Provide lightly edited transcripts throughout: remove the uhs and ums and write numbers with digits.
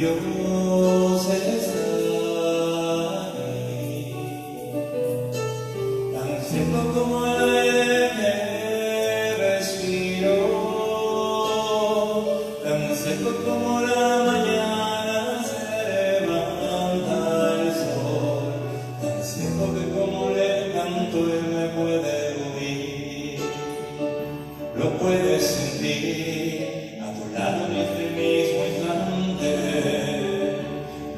Dios está ahí, tan cierto como el aire que respiro, tan cierto como la mañana se levanta el sol, tan cierto que como le canto él me puede oír, lo puedes sentir a tu lado en este mismo instante,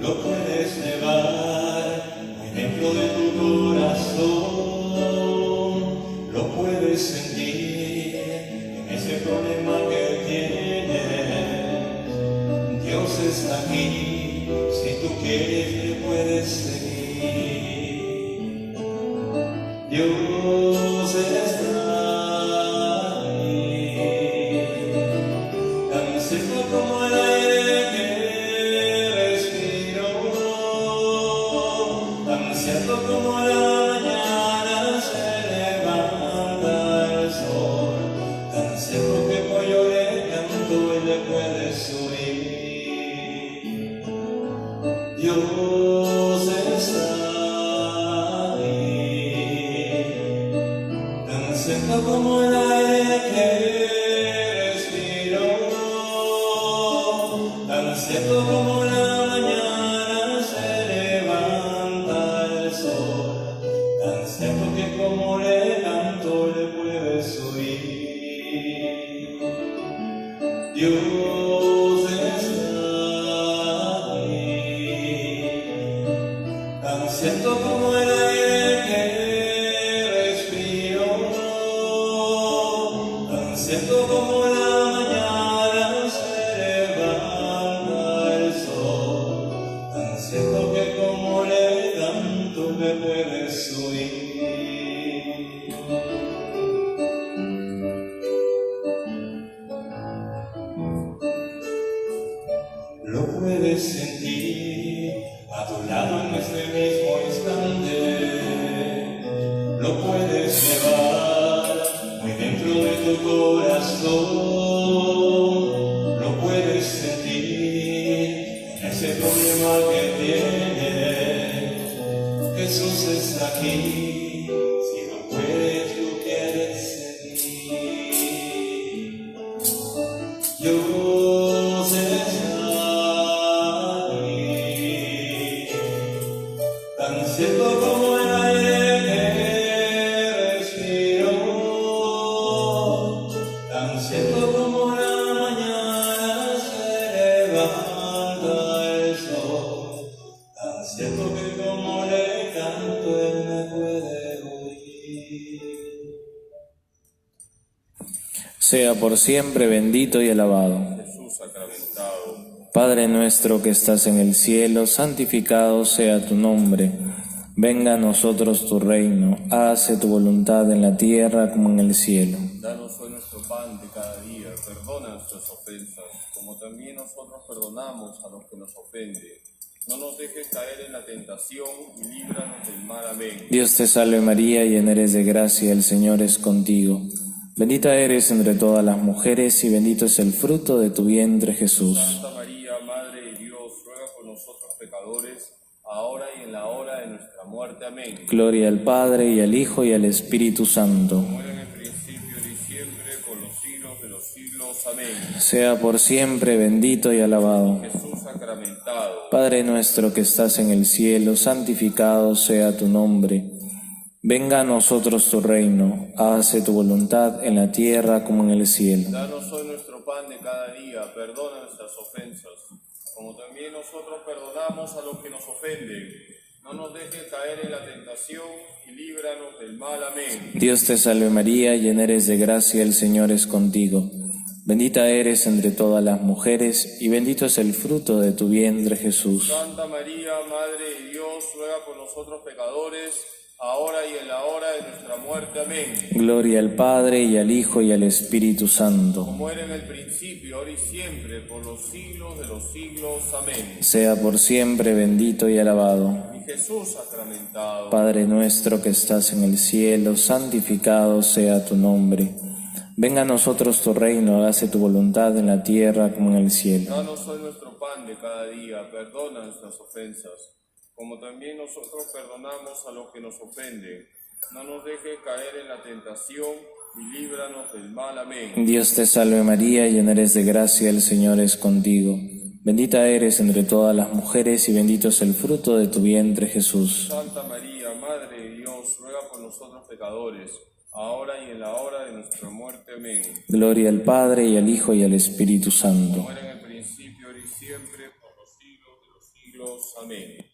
lo puedes llevar muy dentro de tu corazón, lo puedes sentir en ese problema que tienes. Dios está aquí, si tú quieres le puedes seguir. Dios está ahí, tan cerca como el aire que respiro, tan cierto como la mañana se levanta el sol, tan cierto que cuando yo le canto él le puedes oír. Dios está ahí, tan cerca como el aire que respiro, tan cierto como la mañana se levanta el sol, tan cierto que como le canto le puedes oír. Dios está ahí, tan cierto como el aire que respiro, tan cierto como la mañana se levanta el sol, tan cierto que como le canto me puedes oír. Lo puedes sentir a tu lado en este mismo instante, lo puedes llevar muy dentro de tu corazón, lo puedes sentir en ese problema que tienes. Jesús está aquí, si no puedes tú quieres seguir. Dios está ahí, tan cierto como el aire que respiro, tan cierto como la mañana se levanta el sol, tan cierto que como le canto él me puede oír. Sea por siempre bendito y alabado. Jesús sacramentado, Padre nuestro que estás en el cielo, santificado sea tu nombre. Venga a nosotros tu reino, hágase tu voluntad en la tierra como en el cielo. danos hoy nuestro pan de cada día, perdona nuestras ofensas, como también nosotros perdonamos a los que nos ofenden. No nos dejes caer en la tentación y líbranos del mal. Amén. Dios te salve María, llena eres de gracia, el Señor es contigo. Bendita eres entre todas las mujeres y bendito es el fruto de tu vientre Jesús. Santa María, Madre de Dios, ruega por nosotros pecadores, ahora y en la hora de nuestra muerte. Amén. Gloria al Padre y al Hijo y al Espíritu Santo. Como era en el principio y siempre, por los siglos de los siglos. Amén. Sea por siempre bendito y alabado. Jesús sacramentado, Padre nuestro que estás en el cielo, santificado sea tu nombre. Venga a nosotros tu reino, hágase tu voluntad en la tierra como en el cielo. danos hoy nuestro pan de cada día, perdona nuestras ofensas, como también nosotros perdonamos a los que nos ofenden. No nos dejes caer en la tentación y líbranos del mal. Amén. Dios te salve María, llena eres de gracia, el Señor es contigo. Bendita eres entre todas las mujeres y bendito es el fruto de tu vientre Jesús. Santa María, Madre de Dios, ruega por nosotros pecadores, ahora y en la hora de nuestra muerte. Amén. Gloria al Padre y al Hijo y al Espíritu Santo. Como era en el principio, ahora y siempre, por los siglos de los siglos. Amén. Sea por siempre bendito y alabado. Mi Jesús sacramentado, Padre nuestro que estás en el cielo, santificado sea tu nombre. Venga a nosotros tu reino, hágase tu voluntad en la tierra como en el cielo. danos hoy nuestro pan pan de cada día, perdona nuestras ofensas, como también nosotros perdonamos a los que nos ofenden. No nos dejes caer en la tentación y líbranos del mal. Amén. Dios te salve María, llena eres de gracia, el Señor es contigo. Bendita eres entre todas las mujeres y bendito es el fruto de tu vientre, Jesús. Santa María, Madre de Dios, ruega por nosotros pecadores, ahora y en la hora de nuestra muerte. Amén. Gloria al Padre, y al Hijo, y al Espíritu Santo. Como era en el principio, ahora y siempre, por los siglos de los siglos. Amén.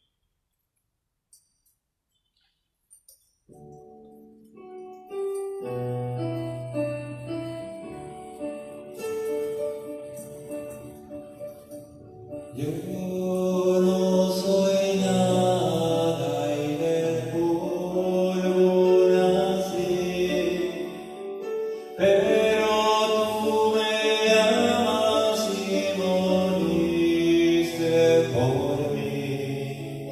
Yo no soy nada y del polvo nací, pero tú me amas y moriste por mí.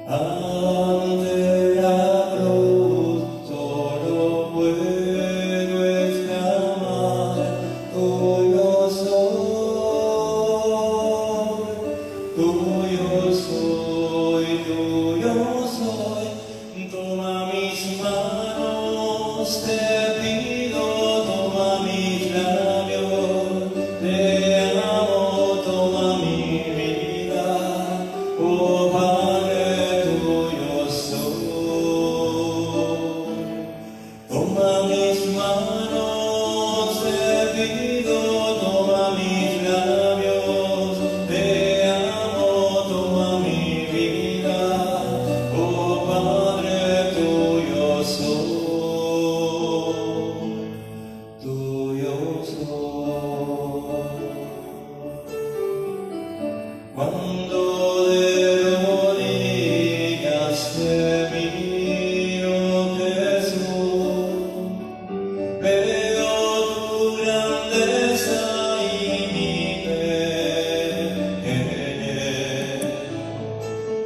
Ante la cruz solo puedo exclamar: tuyo soy. Tuyo soy, toma mis manos, te pido, toma mis labios, te amo, toma mi vida, oh Padre, tuyo soy. Toma mis manos, te pido, toma mis labios, te amo, toma mi vida, oh Padre, tuyo soy, tuyo soy. Cuando de rodillas te miro, Jesús, veo tu grandeza y mi pequeñez.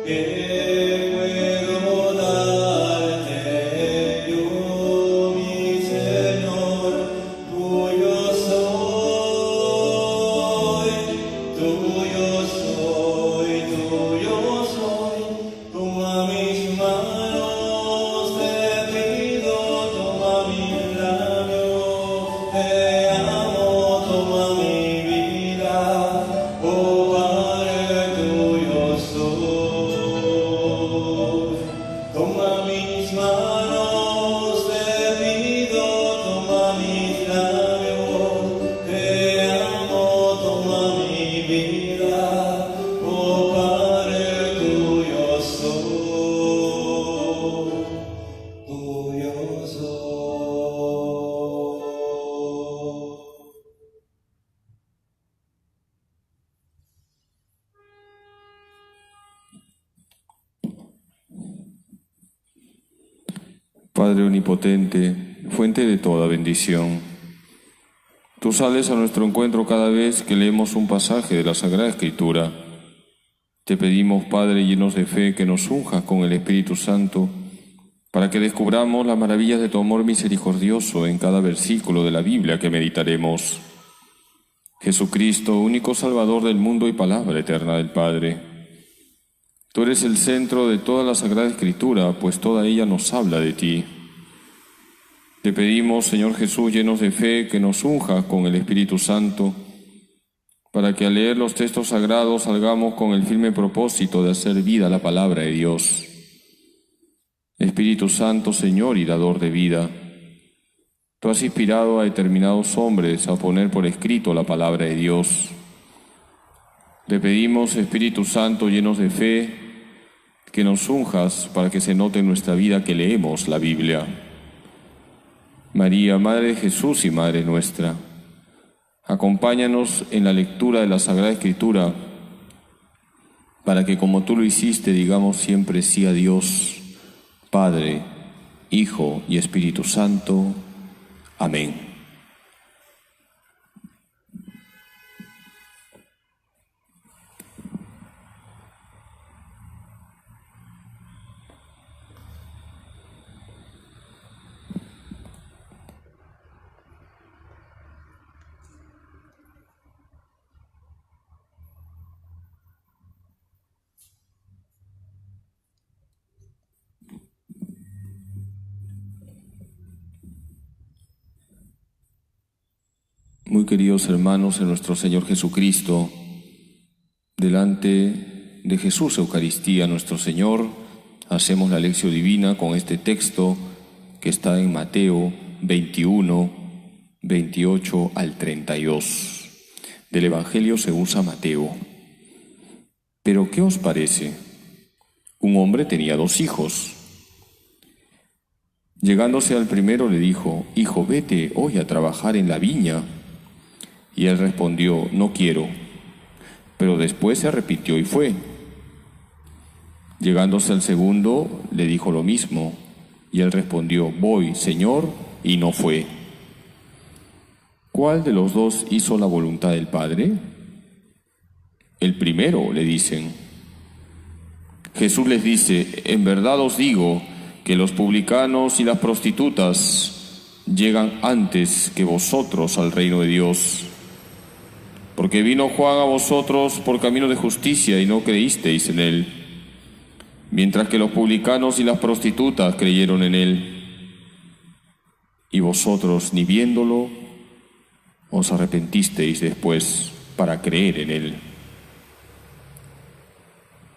¿Qué puedo darte yo, mi Señor? Tuyo soy, tuyo soy, tuyo soy. Toma mis manos, te pido, toma mis labios, te amo, toma mi vida, oh Padre, tuyo soy. Toma mis manos, te pido, toma mis labios, te amo, toma mi vida, oh Padre, tuyo soy, tuyo soy. Padre omnipotente, fuente de toda bendición, tú sales a nuestro encuentro cada vez que leemos un pasaje de la Sagrada Escritura. Te pedimos, Padre, llenos de fe, que nos unjas con el Espíritu Santo, para que descubramos las maravillas de tu amor misericordioso en cada versículo de la Biblia que meditaremos. Jesucristo, único Salvador del mundo y palabra eterna del Padre, tú eres el centro de toda la Sagrada Escritura, pues toda ella nos habla de ti. Te pedimos, Señor Jesús, llenos de fe, que nos unjas con el Espíritu Santo, para que al leer los textos sagrados salgamos con el firme propósito de hacer vida a la palabra de Dios. Espíritu Santo, Señor y dador de vida, tú has inspirado a determinados hombres a poner por escrito la palabra de Dios. Te pedimos, Espíritu Santo, llenos de fe, que nos unjas para que se note en nuestra vida que leemos la Biblia. María, Madre de Jesús y Madre nuestra, acompáñanos en la lectura de la Sagrada Escritura, para que, como tú lo hiciste, digamos siempre sí a Dios, Padre, Hijo y Espíritu Santo. Amén. Muy queridos hermanos en nuestro Señor Jesucristo, delante de Jesús Eucaristía nuestro Señor, hacemos la lección divina con este texto que está en Mateo 21, 28 al 32, del Evangelio según San Mateo. Pero ¿qué os parece? Un hombre tenía 2 hijos. Llegándose al primero le dijo: Hijo, vete hoy a trabajar en la viña. Y él respondió: No quiero. Pero después se arrepintió y fue. Llegándose al segundo le dijo lo mismo. Y él respondió: Voy, Señor, y no fue. ¿Cuál de los 2 hizo la voluntad del Padre? El primero, le dicen. Jesús les dice: En verdad os digo que los publicanos y las prostitutas llegan antes que vosotros al reino de Dios. Porque vino Juan a vosotros por camino de justicia y no creísteis en él, mientras que los publicanos y las prostitutas creyeron en él. Y vosotros, ni viéndolo, os arrepentisteis después para creer en él.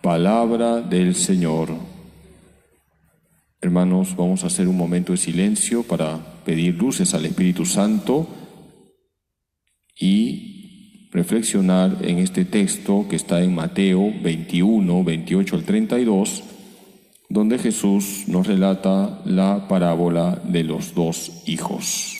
Palabra del Señor. Hermanos, vamos a hacer un momento de silencio para pedir luces al Espíritu Santo y reflexionar en este texto que está en Mateo 21, 28 al 32, donde Jesús nos relata la parábola de los 2 hijos.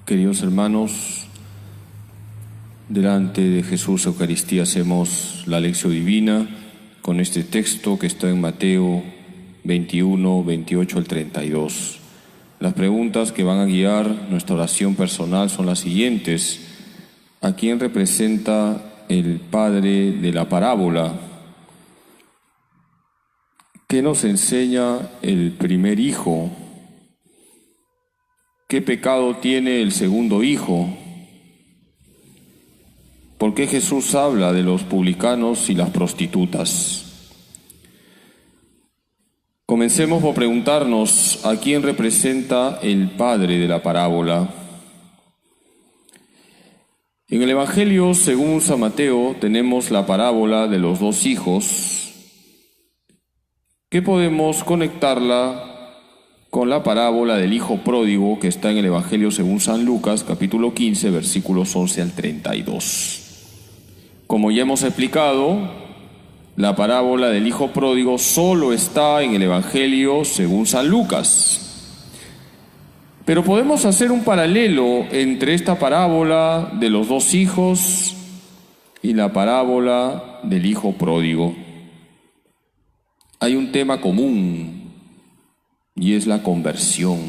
Queridos hermanos, delante de Jesús Eucaristía hacemos la lección divina con este texto que está en Mateo 21, 28 al 32. Las preguntas que van a guiar nuestra oración personal son las siguientes. ¿A quién representa el padre de la parábola? ¿Qué nos enseña el primer hijo? ¿Qué pecado tiene el segundo hijo? ¿Por qué Jesús habla de los publicanos y las prostitutas? Comencemos por preguntarnos a quién representa el padre de la parábola. En el Evangelio, según San Mateo, tenemos la parábola de los dos hijos, que podemos conectarla con la parábola del hijo pródigo que está en el Evangelio según San Lucas, capítulo 15, versículos 11 al 32. Como ya hemos explicado, la parábola del hijo pródigo solo está en el Evangelio según San Lucas. Pero podemos hacer un paralelo entre esta parábola de los dos hijos y la parábola del hijo pródigo. Hay un tema común, y es la conversión.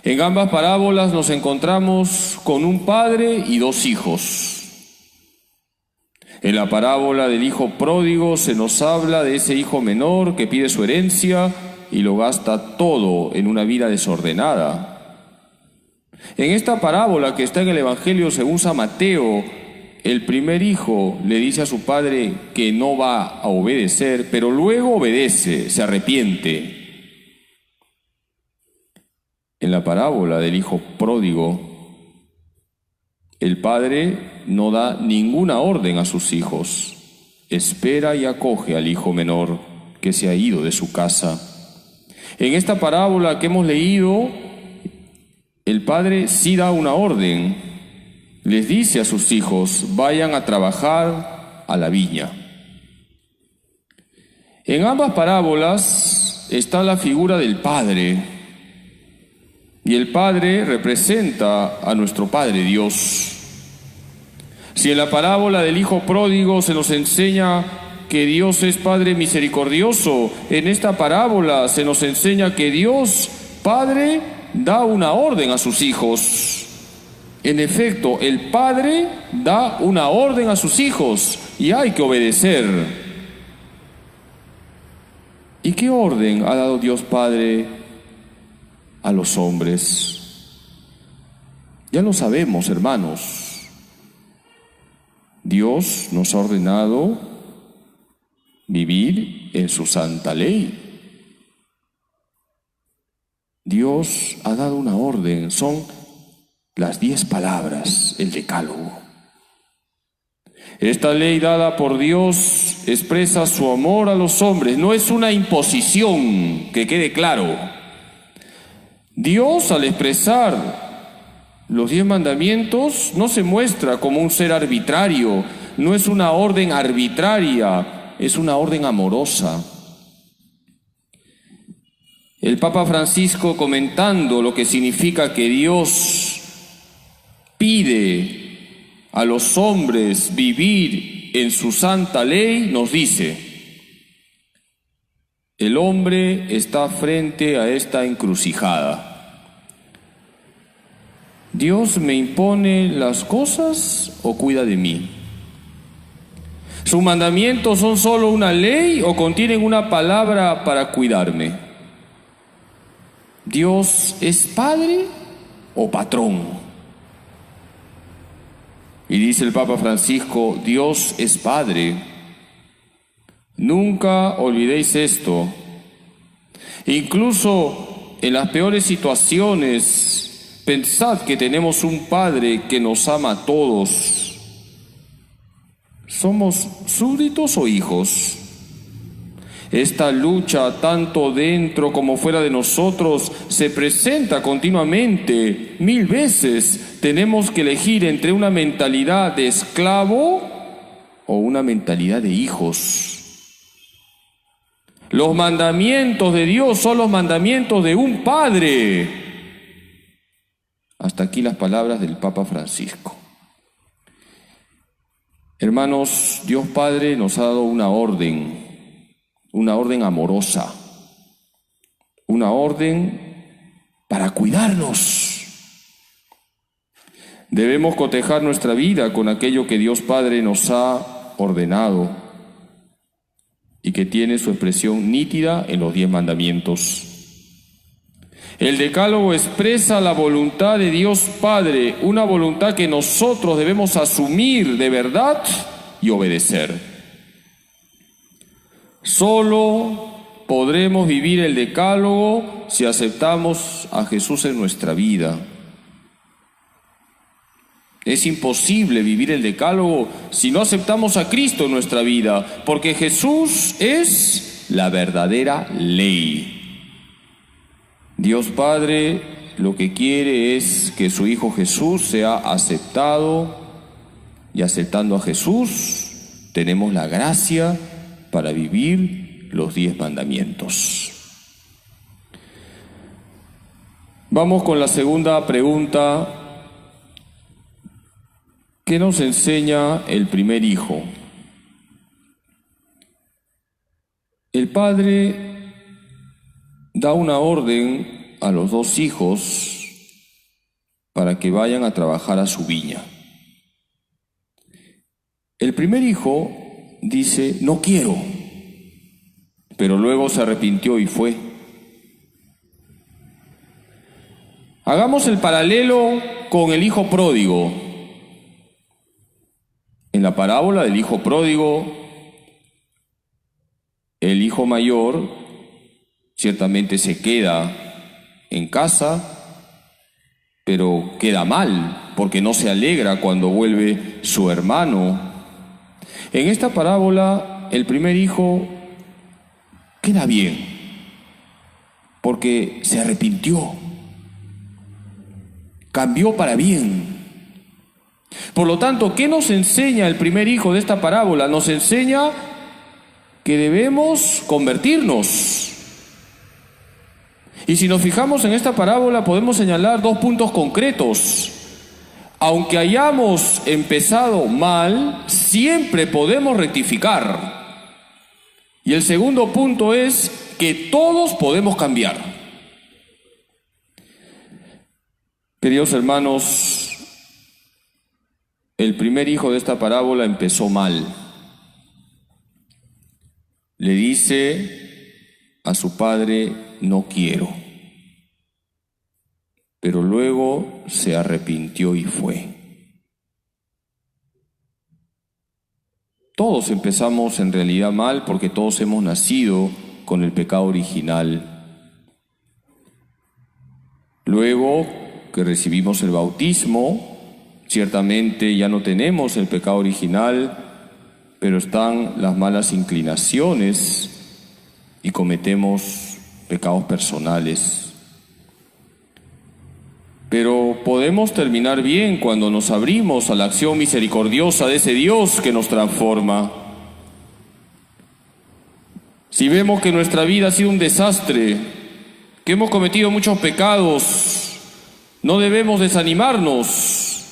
En ambas parábolas nos encontramos con un padre y dos hijos. En la parábola del hijo pródigo se nos habla de ese hijo menor que pide su herencia y lo gasta todo en una vida desordenada. En esta parábola que está en el Evangelio según San Mateo, el primer hijo le dice a su padre que no va a obedecer, pero luego obedece, se arrepiente. En la parábola del hijo pródigo, el padre no da ninguna orden a sus hijos, espera y acoge al hijo menor que se ha ido de su casa. En esta parábola que hemos leído, el padre sí da una orden. Les dice a sus hijos, vayan a trabajar a la viña. En ambas parábolas está la figura del Padre, y el Padre representa a nuestro Padre Dios. Si en la parábola del Hijo Pródigo se nos enseña que Dios es Padre misericordioso, en esta parábola se nos enseña que Dios, Padre, da una orden a sus hijos. En efecto, el Padre da una orden a sus hijos y hay que obedecer. ¿Y qué orden ha dado Dios Padre a los hombres? Ya lo sabemos, hermanos. Dios nos ha ordenado vivir en su santa ley. Dios ha dado una orden, son las 10 palabras, el decálogo. Esta ley dada por Dios expresa su amor a los hombres, no es una imposición, que quede claro. Dios, al expresar los 10 mandamientos, no se muestra como un ser arbitrario, no es una orden arbitraria, es una orden amorosa. El Papa Francisco, comentando lo que significa que Dios pide a los hombres vivir en su santa ley, nos dice: el hombre está frente a esta encrucijada. ¿Dios me impone las cosas o cuida de mí? ¿Sus mandamientos son solo una ley o contienen una palabra para cuidarme? ¿Dios es padre o patrón? Y dice el Papa Francisco, Dios es Padre. Nunca olvidéis esto. Incluso en las peores situaciones, pensad que tenemos un Padre que nos ama a todos. ¿Somos súbditos o hijos? Esta lucha, tanto dentro como fuera de nosotros, se presenta continuamente. 1000 veces tenemos que elegir entre una mentalidad de esclavo o una mentalidad de hijos. Los mandamientos de Dios son los mandamientos de un Padre. Hasta aquí las palabras del Papa Francisco. Hermanos, Dios Padre nos ha dado una orden amorosa, una orden para cuidarnos. Debemos cotejar nuestra vida con aquello que Dios Padre nos ha ordenado y que tiene su expresión nítida en los 10 mandamientos. El Decálogo expresa la voluntad de Dios Padre, una voluntad que nosotros debemos asumir de verdad y obedecer. Solo podremos vivir el Decálogo si aceptamos a Jesús en nuestra vida. Es imposible vivir el Decálogo si no aceptamos a Cristo en nuestra vida, porque Jesús es la verdadera ley. Dios Padre lo que quiere es que su Hijo Jesús sea aceptado, y aceptando a Jesús tenemos la gracia para vivir los 10 mandamientos. Vamos con la segunda pregunta. ¿Qué nos enseña el primer hijo? El padre da una orden a los 2 hijos para que vayan a trabajar a su viña. El primer hijo dice, no quiero, pero luego se arrepintió y fue. Hagamos el paralelo con el hijo pródigo. En la parábola del hijo pródigo, el hijo mayor ciertamente se queda en casa, pero queda mal, porque no se alegra cuando vuelve su hermano. En esta parábola, el primer hijo queda bien, porque se arrepintió, cambió para bien. Por lo tanto, ¿qué nos enseña el primer hijo de esta parábola? Nos enseña que debemos convertirnos. Y si nos fijamos en esta parábola, podemos señalar 2 puntos concretos. Aunque hayamos empezado mal, siempre podemos rectificar. Y el segundo punto es que todos podemos cambiar. Queridos hermanos, el primer hijo de esta parábola empezó mal. Le dice a su padre, no quiero. Pero luego se arrepintió y fue. Todos empezamos en realidad mal porque todos hemos nacido con el pecado original. Luego que recibimos el bautismo, ciertamente ya no tenemos el pecado original, pero están las malas inclinaciones y cometemos pecados personales. Pero podemos terminar bien cuando nos abrimos a la acción misericordiosa de ese Dios que nos transforma. Si vemos que nuestra vida ha sido un desastre, que hemos cometido muchos pecados, no debemos desanimarnos,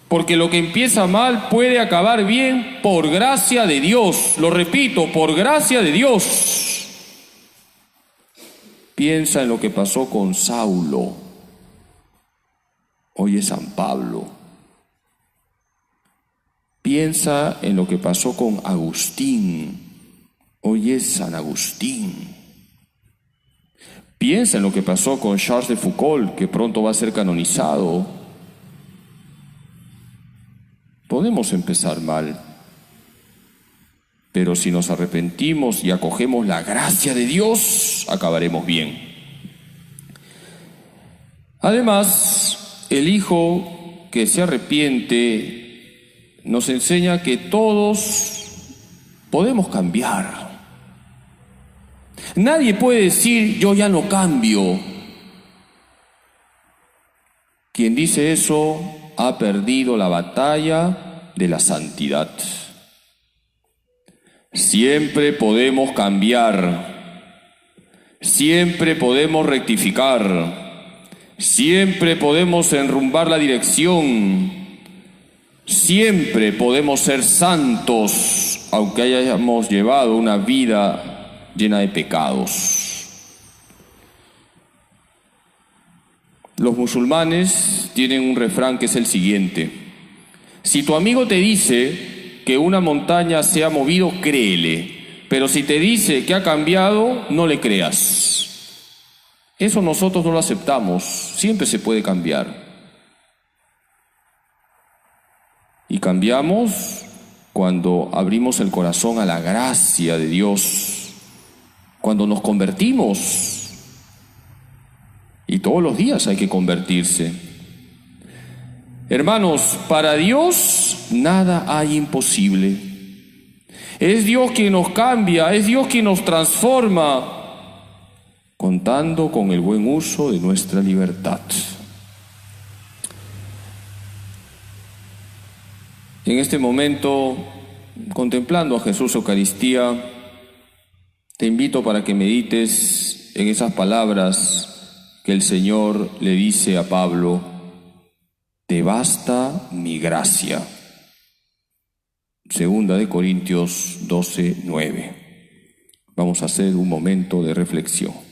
porque lo que empieza mal puede acabar bien por gracia de Dios. Lo repito, por gracia de Dios. Piensa en lo que pasó con Saulo. Hoy es San Pablo. Piensa en lo que pasó con Agustín. Hoy es San Agustín. Piensa en lo que pasó con Charles de Foucault, que pronto va a ser canonizado. Podemos empezar mal, pero si nos arrepentimos y acogemos la gracia de Dios, acabaremos bien. Además, el hijo que se arrepiente nos enseña que todos podemos cambiar. Nadie puede decir, yo ya no cambio. Quien dice eso ha perdido la batalla de la santidad. Siempre podemos cambiar, siempre podemos rectificar, Siempre podemos enrumbar la dirección. Siempre podemos ser santos, aunque hayamos llevado una vida llena de pecados. Los musulmanes tienen un refrán que es el siguiente: si tu amigo te dice que una montaña se ha movido, créele, pero si te dice que ha cambiado, no le creas. Eso nosotros no lo aceptamos, siempre se puede cambiar. Y cambiamos cuando abrimos el corazón a la gracia de Dios, cuando nos convertimos. Y todos los días hay que convertirse. Hermanos, para Dios nada hay imposible. Es Dios quien nos cambia, es Dios quien nos transforma, contando con el buen uso de nuestra libertad. En este momento, contemplando a Jesús Eucaristía, te invito para que medites en esas palabras que el Señor le dice a Pablo: te basta mi gracia. 2 Corintios 12:9. Vamos a hacer un momento de reflexión.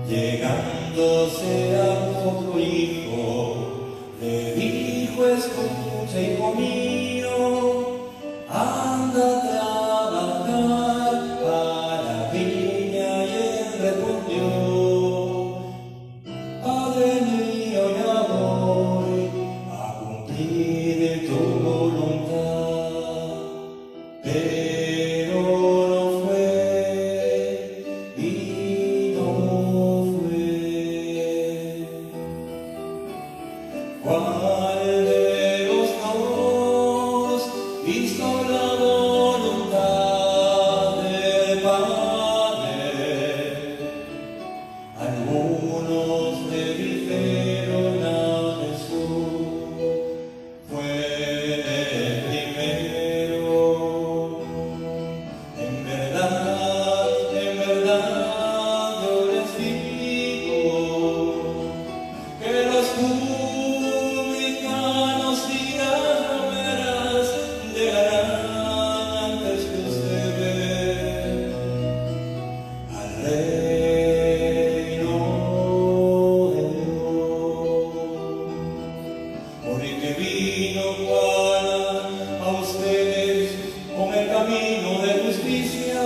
Llegándose a otro hijo, le dijo: escucha, hijo mío, anda a trabajar a la viña. Y él respondió: Padre mío, ya voy a cumplir tu voluntad. Pero no fue, y no fue. ¿Cuál de los dos hizo la voluntad del Padre? Algunos le dijeron a Jesús: fue el primero. En verdad, yo les digo que los publicanos y las rameras llegarán antes que ustedes al reino de Dios. Porque vino Juan a ustedes con el camino de justicia,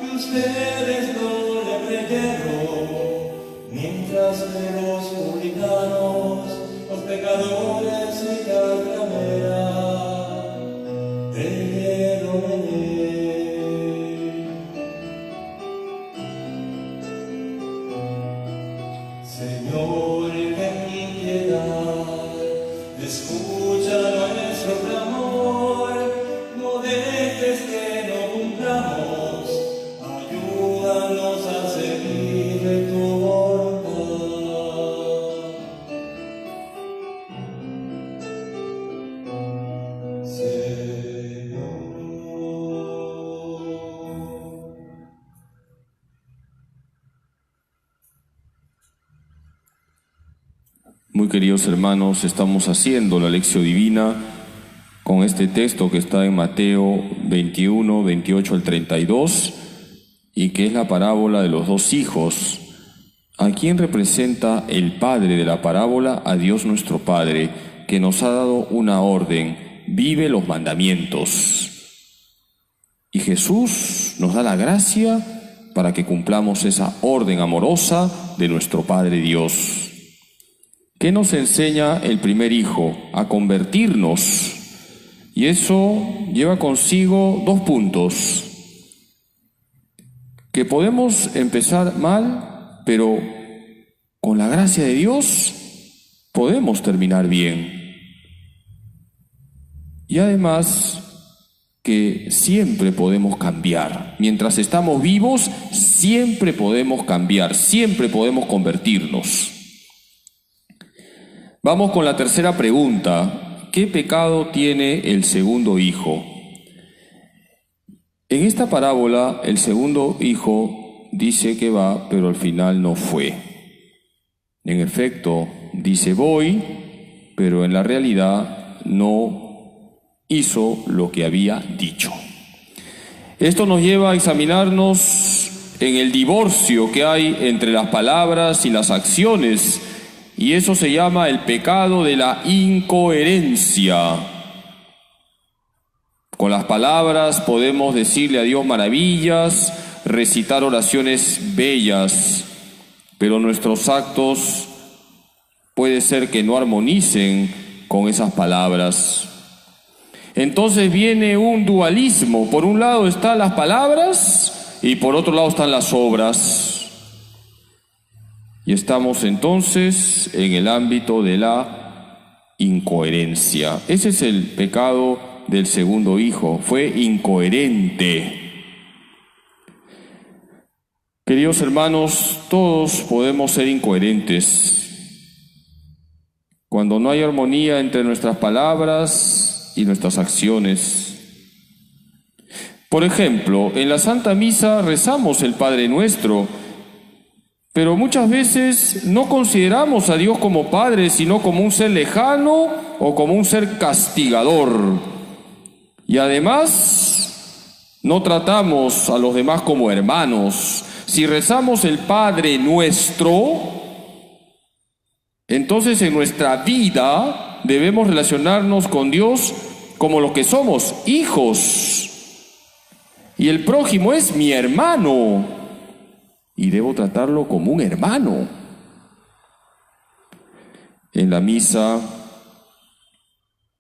y ustedes no le creyeron, mientras que los publicanos, los pecadores y las rameras creyeron en él. Señor, ten piedad, escucha nuestro clamor, no dejes que no cumplamos, ayúdanos a seguir tu voluntad. Señor. Muy queridos hermanos, estamos haciendo la lección divina con este texto que está en Mateo 21, 28 al 32, y que es la parábola de los dos hijos. ¿A quién representa el padre de la parábola? A Dios nuestro Padre, que nos ha dado una orden: vive los mandamientos. Y Jesús nos da la gracia para que cumplamos esa orden amorosa de nuestro Padre Dios. ¿Qué nos enseña el primer hijo? A convertirnos. Y eso lleva consigo 2 puntos. Que podemos empezar mal, pero con la gracia de Dios podemos terminar bien. Y además que siempre podemos cambiar. Mientras estamos vivos, siempre podemos cambiar, siempre podemos convertirnos. Vamos con la tercera pregunta. ¿Qué pecado tiene el segundo hijo? En esta parábola, el segundo hijo dice que va, pero al final no fue. En efecto, dice voy, pero en la realidad no hizo lo que había dicho. Esto nos lleva a examinarnos en el divorcio que hay entre las palabras y las acciones, y eso se llama el pecado de la incoherencia. Con las palabras podemos decirle a Dios maravillas, recitar oraciones bellas, pero nuestros actos puede ser que no armonicen con esas palabras. Entonces viene un dualismo. Por un lado están las palabras y por otro lado están las obras. Y estamos entonces en el ámbito de la incoherencia. Ese es el pecado del segundo hijo. Fue incoherente. Queridos hermanos, todos podemos ser incoherentes. Cuando no hay armonía entre nuestras palabras y nuestras acciones. Por ejemplo, en la Santa Misa rezamos el Padre Nuestro, pero muchas veces no consideramos a Dios como Padre, sino como un ser lejano o como un ser castigador. Y además, no tratamos a los demás como hermanos. Si rezamos el Padre Nuestro, entonces en nuestra vida debemos relacionarnos con Dios como los que somos, hijos. Y el prójimo es mi hermano, y debo tratarlo como un hermano. En la misa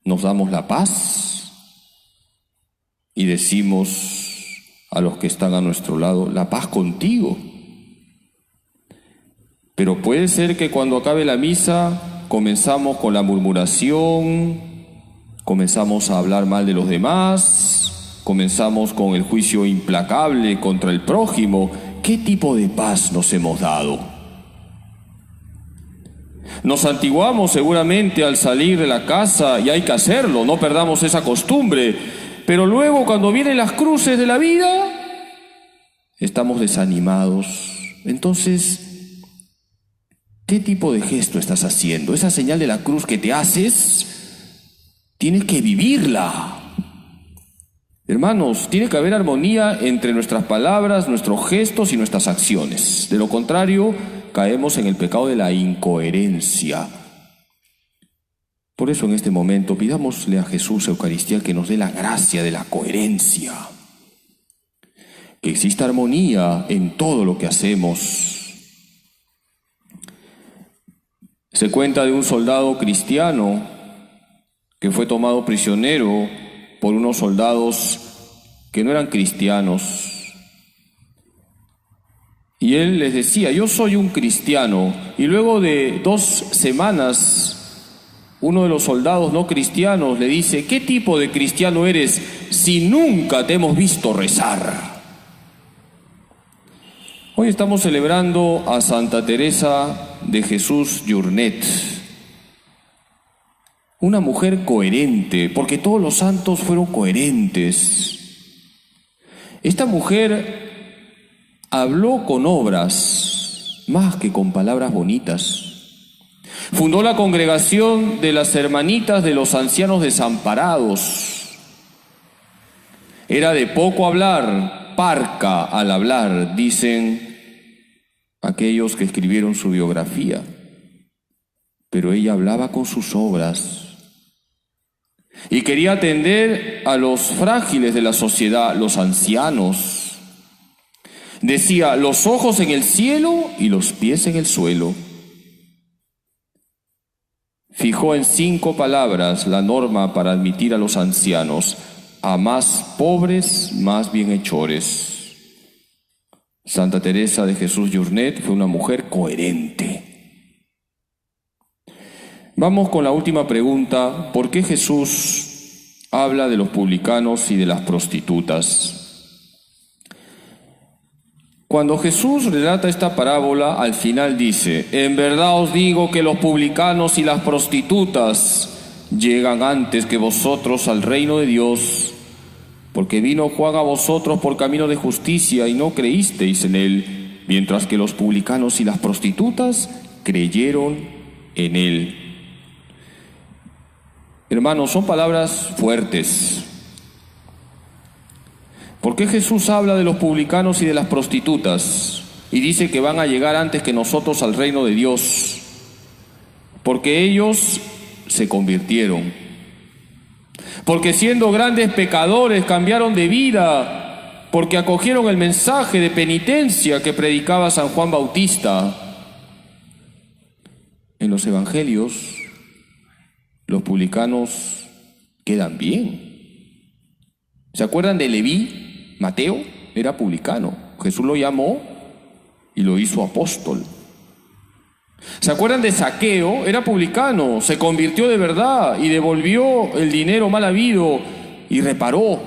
nos damos la paz y decimos a los que están a nuestro lado, la paz contigo. Pero puede ser que cuando acabe la misa comenzamos con la murmuración, comenzamos a hablar mal de los demás, comenzamos con el juicio implacable contra el prójimo. ¿Qué tipo de paz nos hemos dado? Nos santiguamos seguramente al salir de la casa, y hay que hacerlo, no perdamos esa costumbre. Pero luego, cuando vienen las cruces de la vida, estamos desanimados. Entonces, ¿qué tipo de gesto estás haciendo? Esa señal de la cruz que te haces, tienes que vivirla. Hermanos, tiene que haber armonía entre nuestras palabras, nuestros gestos y nuestras acciones. De lo contrario, caemos en el pecado de la incoherencia. Por eso en este momento pidámosle a Jesús Eucaristía que nos dé la gracia de la coherencia. Que exista armonía en todo lo que hacemos. Se cuenta de un soldado cristiano que fue tomado prisionero por unos soldados que no eran cristianos. Y él les decía, yo soy un cristiano. Y luego de 2 semanas, uno de los soldados no cristianos le dice, ¿qué tipo de cristiano eres si nunca te hemos visto rezar? Hoy estamos celebrando a Santa Teresa de Jesús Journet, una mujer coherente, porque todos los santos fueron coherentes. Esta mujer habló con obras más que con palabras bonitas. Fundó la congregación de las hermanitas de los ancianos desamparados. Era de poco hablar, parca al hablar, dicen aquellos que escribieron su biografía. Pero ella hablaba con sus obras. y quería atender a los frágiles de la sociedad, los ancianos. Decía, los ojos en el cielo y los pies en el suelo. Fijó en 5 palabras la norma para admitir a los ancianos, a más pobres, más bienhechores. Santa Teresa de Jesús Journet fue una mujer coherente. Vamos con la última pregunta. ¿Por qué Jesús habla de los publicanos y de las prostitutas? Cuando Jesús relata esta parábola, al final dice, en verdad os digo que los publicanos y las prostitutas llegan antes que vosotros al reino de Dios, porque vino Juan a vosotros por camino de justicia y no creísteis en él, mientras que los publicanos y las prostitutas creyeron en él. Hermanos, son palabras fuertes. ¿Por qué Jesús habla de los publicanos y de las prostitutas y dice que van a llegar antes que nosotros al reino de Dios? Porque ellos se convirtieron. Porque siendo grandes pecadores cambiaron de vida, porque acogieron el mensaje de penitencia que predicaba San Juan Bautista. En los evangelios, los publicanos quedan bien. ¿Se acuerdan de Leví? Mateo era publicano. Jesús lo llamó y lo hizo apóstol. ¿Se acuerdan de Zaqueo? Era publicano, se convirtió de verdad y devolvió el dinero mal habido y reparó.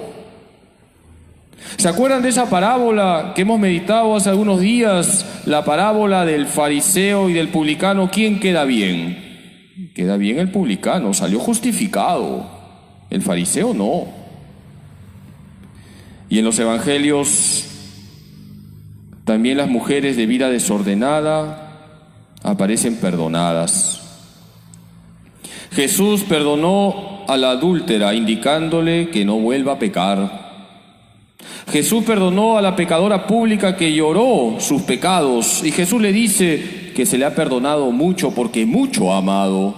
¿Se acuerdan de esa parábola que hemos meditado hace algunos días? La parábola del fariseo y del publicano. ¿Quién queda bien? Queda bien el publicano, salió justificado. El fariseo no. Y en los evangelios también las mujeres de vida desordenada aparecen perdonadas. Jesús perdonó a la adúltera indicándole que no vuelva a pecar. Jesús perdonó a la pecadora pública que lloró sus pecados y Jesús le dice que se le ha perdonado mucho porque mucho ha amado.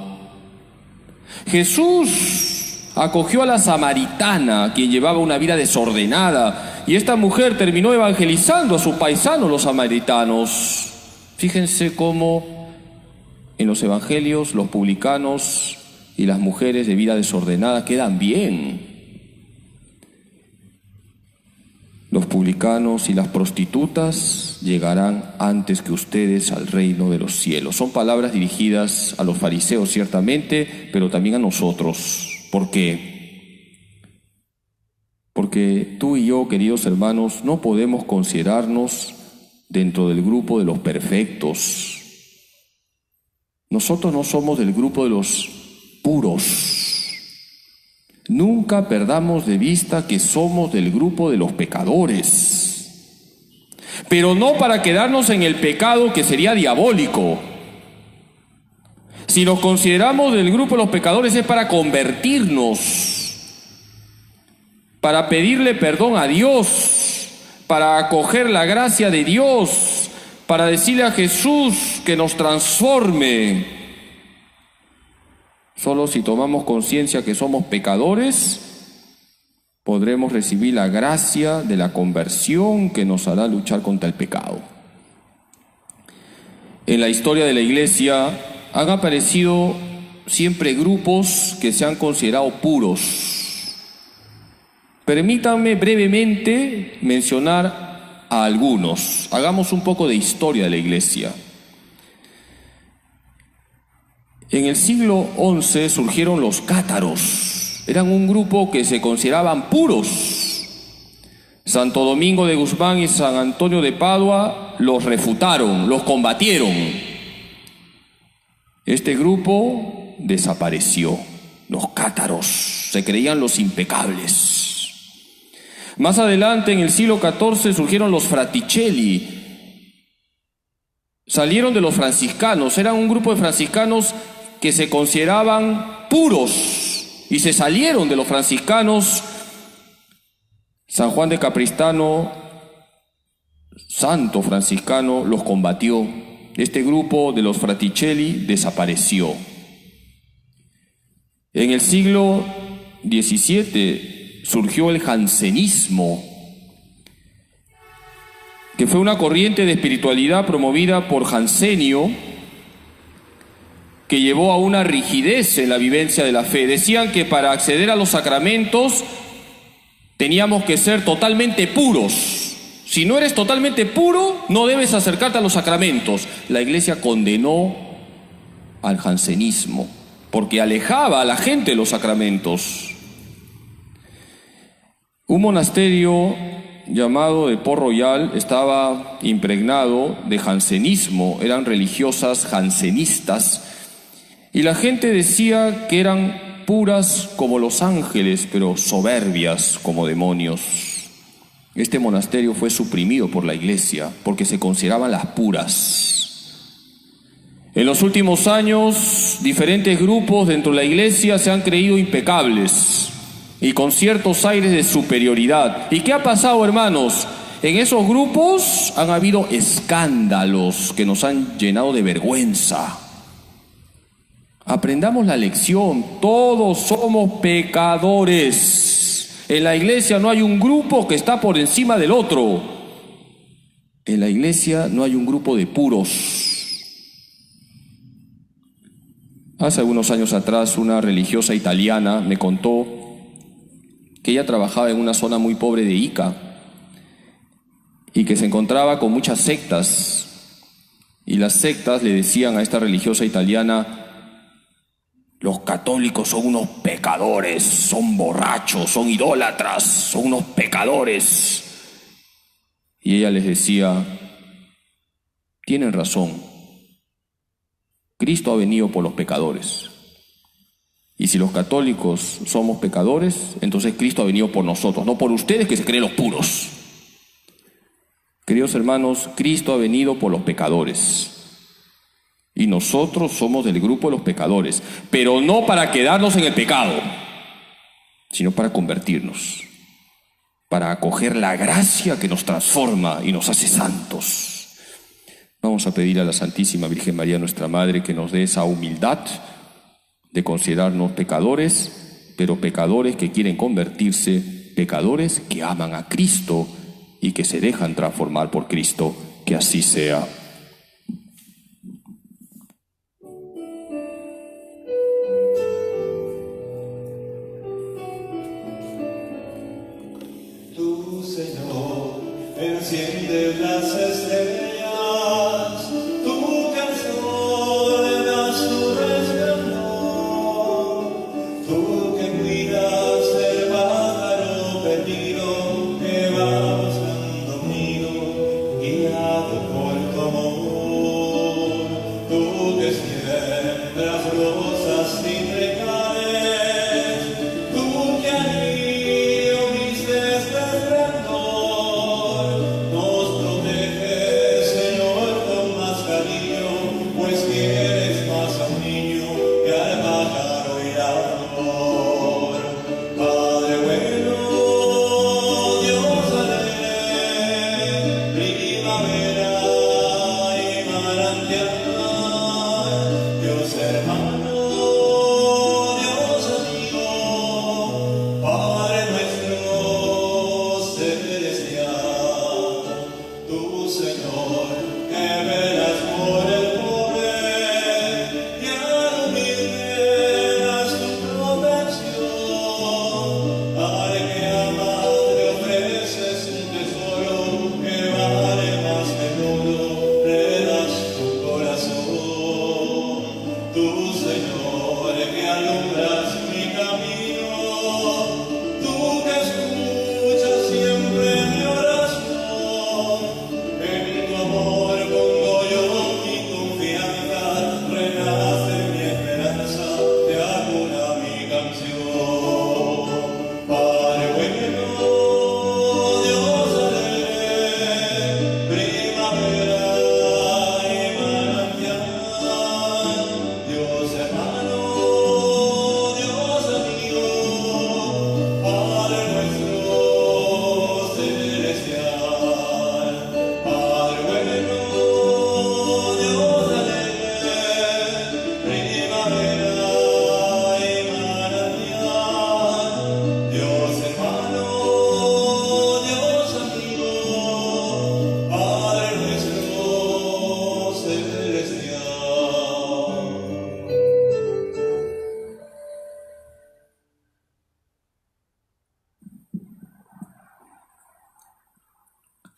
Jesús acogió a la samaritana, quien llevaba una vida desordenada, y esta mujer terminó evangelizando a sus paisanos, los samaritanos. Fíjense cómo en los evangelios los publicanos y las mujeres de vida desordenada quedan bien. Los publicanos y las prostitutas llegarán antes que ustedes al reino de los cielos. Son palabras dirigidas a los fariseos ciertamente, pero también a nosotros. ¿Por qué? Porque tú y yo, queridos hermanos, no podemos considerarnos dentro del grupo de los perfectos. Nosotros no somos del grupo de los puros. Nunca perdamos de vista que somos del grupo de los pecadores. Pero no para quedarnos en el pecado, que sería diabólico. Si nos consideramos del grupo de los pecadores es para convertirnos, para pedirle perdón a Dios, para acoger la gracia de Dios, para decirle a Jesús que nos transforme. Solo si tomamos conciencia que somos pecadores, podremos recibir la gracia de la conversión que nos hará luchar contra el pecado. En la historia de la Iglesia han aparecido siempre grupos que se han considerado puros. Permítanme brevemente mencionar a algunos. Hagamos un poco de historia de la Iglesia. En el siglo XI surgieron los cátaros. Eran un grupo que se consideraban puros. Santo Domingo de Guzmán y San Antonio de Padua los refutaron, los combatieron. Este grupo desapareció. Los cátaros se creían los impecables. Más adelante, en el siglo XIV, surgieron los fraticelli. Salieron de los franciscanos. Eran un grupo de franciscanos que se consideraban puros y se salieron de los franciscanos. San Juan de Capristano, santo franciscano, los combatió. Este grupo de los fraticelli desapareció. En el siglo XVII surgió el jansenismo, que fue una corriente de espiritualidad promovida por Jansenio, que llevó a una rigidez en la vivencia de la fe. Decían que para acceder a los sacramentos teníamos que ser totalmente puros. Si no eres totalmente puro, no debes acercarte a los sacramentos. La Iglesia condenó al jansenismo porque alejaba a la gente de los sacramentos. Un monasterio llamado de Port Royal estaba impregnado de jansenismo, eran religiosas jansenistas, y la gente decía que eran puras como los ángeles, pero soberbias como demonios. Este monasterio fue suprimido por la Iglesia porque se consideraban las puras. En los últimos años, diferentes grupos dentro de la Iglesia se han creído impecables y con ciertos aires de superioridad. ¿Y qué ha pasado, hermanos? En esos grupos han habido escándalos que nos han llenado de vergüenza. Aprendamos la lección, todos somos pecadores. En la Iglesia no hay un grupo que está por encima del otro. En la Iglesia no hay un grupo de puros. Hace algunos años atrás, una religiosa italiana me contó que ella trabajaba en una zona muy pobre de Ica y que se encontraba con muchas sectas. Y las sectas le decían a esta religiosa italiana: los católicos son unos pecadores, son borrachos, son idólatras, son unos pecadores. Y ella les decía: tienen razón, Cristo ha venido por los pecadores. Y si los católicos somos pecadores, entonces Cristo ha venido por nosotros, no por ustedes que se creen los puros. Queridos hermanos, Cristo ha venido por los pecadores. Y nosotros somos del grupo de los pecadores, pero no para quedarnos en el pecado, sino para convertirnos, para acoger la gracia que nos transforma y nos hace santos. Vamos a pedir a la Santísima Virgen María, nuestra Madre, que nos dé esa humildad de considerarnos pecadores, pero pecadores que quieren convertirse, pecadores que aman a Cristo y que se dejan transformar por Cristo. Que así sea. Tú, Señor, enciendes las estrellas, tu canción le das tu resplandor, tú que cuidas del pájaro perdido que va buscando nido, guiado por tu amor, tú que siembras rosas sin recaes, tú que anillo vistes de esplendor, nos proteges, Señor, con más cariño, pues quieres más a un niño que al pájaro y al amor. Padre bueno, Dios alegre, primavera y manantial, Dios hermano, Dios amigo, Padre nuestro celestial, tú, Señor, que velas por el pobre y al humilde das tu protección, al que amas le ofreces un tesoro que vale más que el oro, le das tu corazón, tú, Señor, que alumbras mi camino, tú que escuchas siempre mi oración, en tu amor pongo yo mi confianza, renace mi esperanza, te acuna mi canción. Padre bueno, Dios alegre, primavera y manantial, Dios hermano, Dios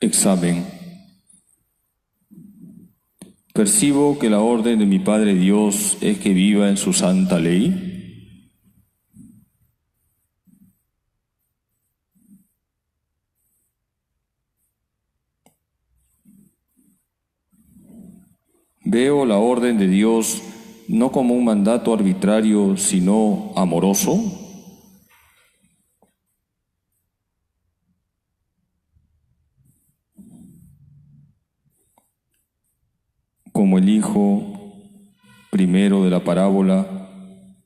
Examen. Percibo que la orden de mi Padre Dios es que viva en su santa ley. Veo la orden de Dios no como un mandato arbitrario, sino amoroso. Como el hijo primero de la parábola,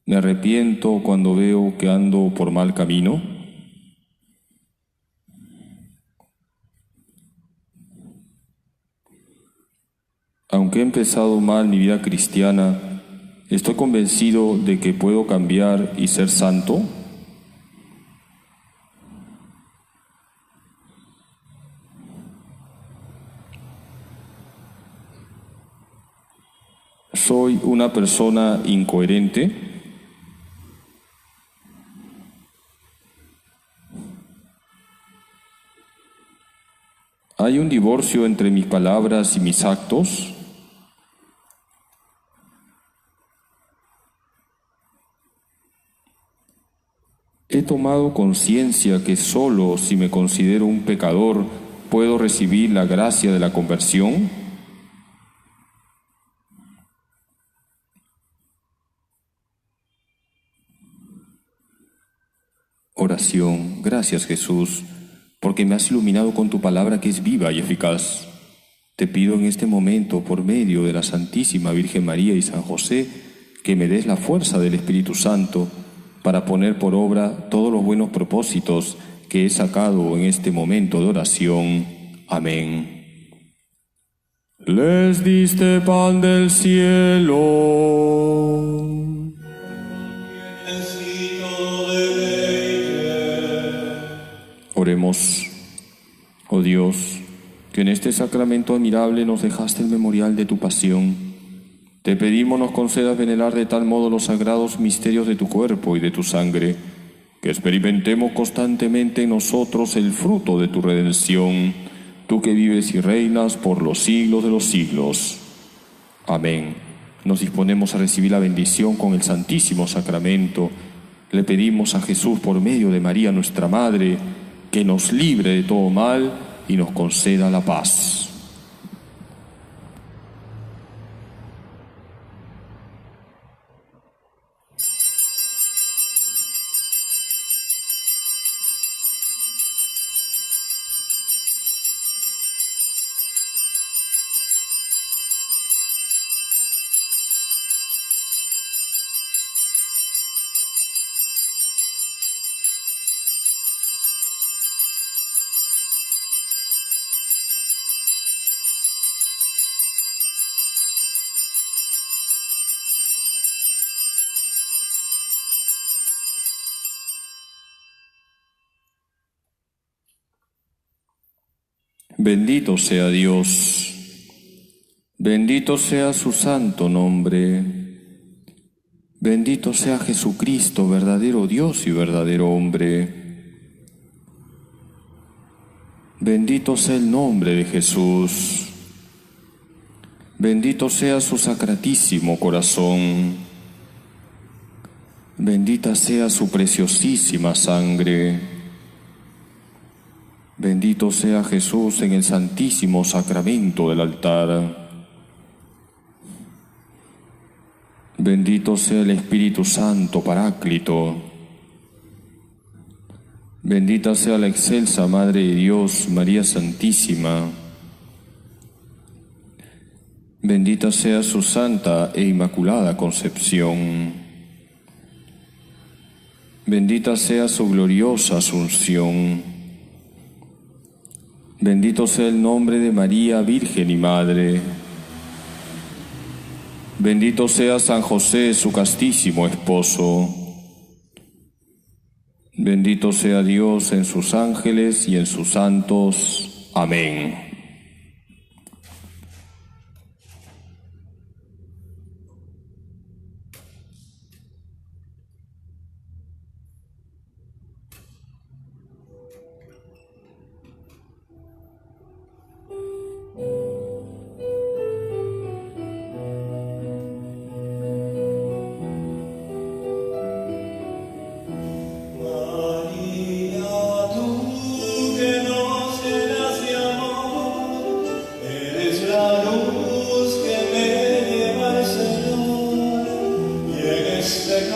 me arrepiento cuando veo que ando por mal camino. Aunque he empezado mal mi vida cristiana, estoy convencido de que puedo cambiar y ser santo. ¿Soy una persona incoherente? ¿Hay un divorcio entre mis palabras y mis actos? He tomado conciencia que solo si me considero un pecador puedo recibir la gracia de la conversión. Oración. Gracias, Jesús, porque me has iluminado con tu palabra que es viva y eficaz. Te pido en este momento, por medio de la Santísima Virgen María y San José, que me des la fuerza del Espíritu Santo para poner por obra todos los buenos propósitos que he sacado en este momento de oración. Amén. Les diste pan del cielo. Oremos. Oh Dios, que en este sacramento admirable nos dejaste el memorial de tu pasión. Te pedimos nos concedas venerar de tal modo los sagrados misterios de tu cuerpo y de tu sangre, que experimentemos constantemente en nosotros el fruto de tu redención, tú que vives y reinas por los siglos de los siglos. Amén. Nos disponemos a recibir la bendición con el Santísimo Sacramento. Le pedimos a Jesús, por medio de María nuestra Madre, que nos libre de todo mal y nos conceda la paz. Bendito sea Dios, bendito sea su santo nombre, bendito sea Jesucristo, verdadero Dios y verdadero hombre. Bendito sea el nombre de Jesús, bendito sea su sacratísimo corazón, bendita sea su preciosísima sangre. Bendito sea Jesús en el santísimo sacramento del altar. Bendito sea el Espíritu Santo Paráclito. Bendita sea la excelsa Madre de Dios, María Santísima. Bendita sea su santa e inmaculada concepción. Bendita sea su gloriosa asunción. Bendito sea el nombre de María, Virgen y Madre. Bendito sea San José, su castísimo esposo. Bendito sea Dios en sus ángeles y en sus santos. Amén. este